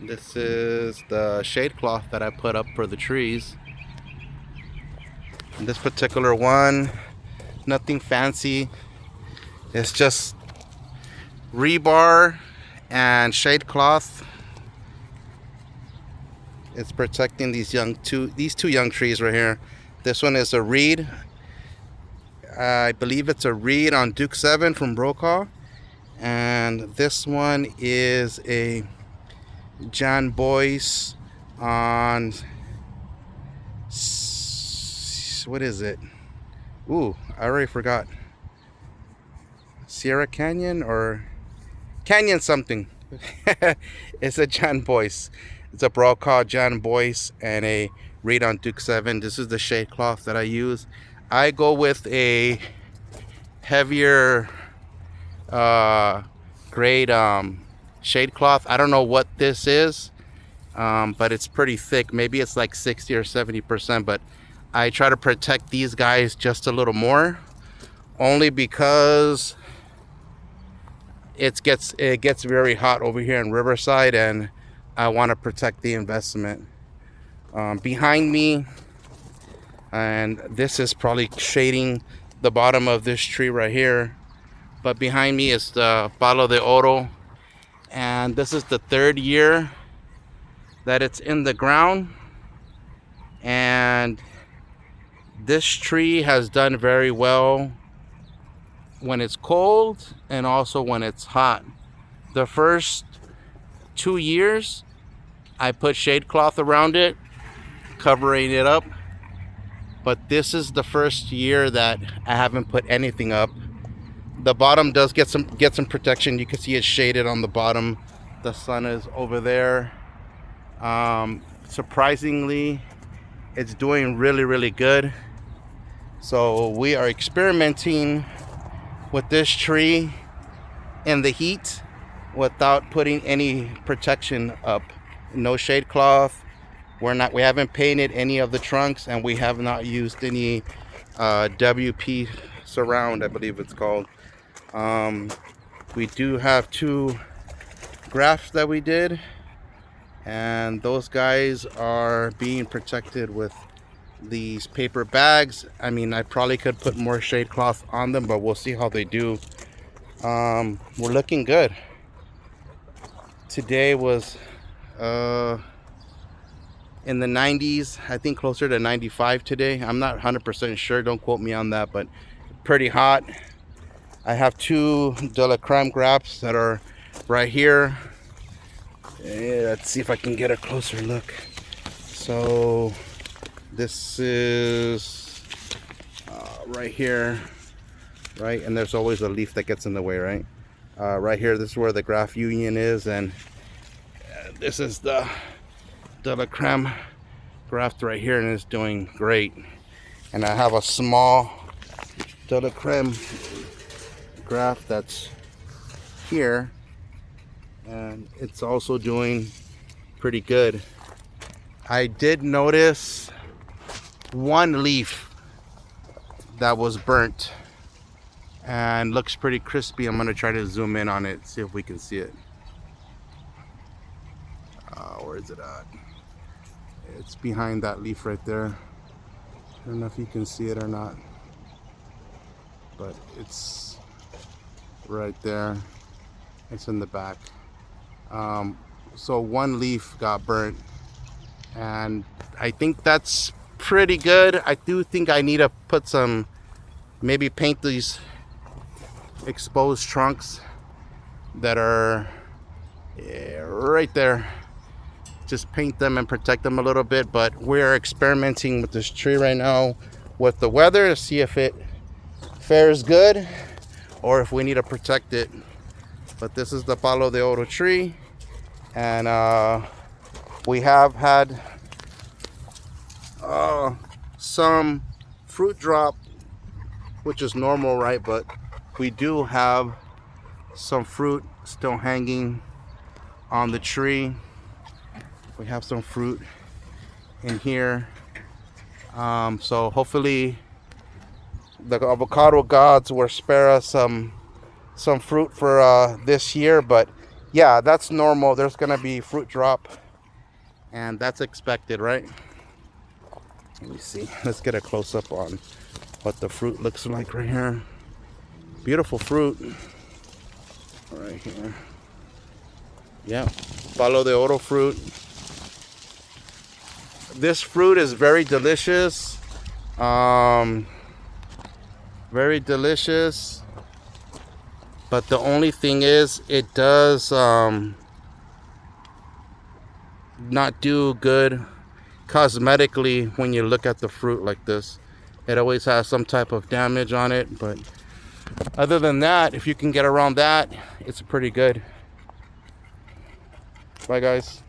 This is the shade cloth that I put up for the trees. And this particular one, nothing fancy. It's just rebar and shade cloth. It's protecting these two young trees right here. This one is a reed. I believe it's a reed on Duke 7 from Brokaw. And this one is a John Boyce on, what is it? Ooh, I already forgot. Sierra Canyon or Canyon something. It's a John Boyce. It's a Brokaw John Boyce and a reed on Duke 7. This is the shade cloth that I use. I go with a heavier grade shade cloth. I don't know what this is, but it's pretty thick. Maybe it's like 60 or 70%, but I try to protect these guys just a little more, only because it gets very hot over here in Riverside, and I want to protect the investment. Behind me, and this is probably shading the bottom of this tree right here, but behind me is the Palo de Oro, and this is the third year that it's in the ground, and this tree has done very well when it's cold and also when it's hot. The first 2 years I put shade cloth around it, covering it up, but this is the first year that I haven't put anything up. The bottom does get some protection. You can see it's shaded on the bottom. The sun is over there. Surprisingly, it's doing really good. So we are experimenting with this tree in the heat without putting any protection up. No shade cloth. We haven't painted any of the trunks, and we have not used any WP surround, I believe it's called. We do have 2 grafts that we did, and those guys are being protected with these paper bags. I mean, I probably could put more shade cloth on them, but we'll see how they do. We're looking good. Today was in the 90s, I think closer to 95 today. I'm not 100% sure, don't quote me on that, but pretty hot. I have 2 De La Creme grafts that are right here. Let's see if I can get a closer look. So this is right here, right? And there's always a leaf that gets in the way, right? Right here, this is where the graft union is, and this is the De La Creme graft right here, and it's doing great. And I have a small De La Creme graft that's here, and it's also doing pretty good. I did notice one leaf that was burnt and looks pretty crispy. I'm gonna try to zoom in on it, see if we can see it. Where is it at? It's behind that leaf right there. I don't know if you can see it or not, but it's right there. It's in the back. So one leaf got burnt, and I think that's pretty good. I do think I need to put some, maybe paint these exposed trunks that are right there. Just paint them and protect them a little bit. But we're experimenting with this tree right now with the weather to see if it fares good or if we need to protect it. But this is the Palo de Oro tree, and we have had some fruit drop, which is normal, right? But we do have some fruit still hanging on the tree. We have some fruit in here, so hopefully the avocado gods will spare us some fruit for this year. But Yeah, that's normal. There's gonna be fruit drop, and that's expected, right? Let me see. Let's get a close up on what the fruit looks like right here. Beautiful fruit right here. Yeah, Palo de Oro fruit. This fruit is very delicious. Very delicious. But the only thing is, it does not do good cosmetically when you look at the fruit like this. It always has some type of damage on it, but other than that, if you can get around that, it's pretty good. Bye guys.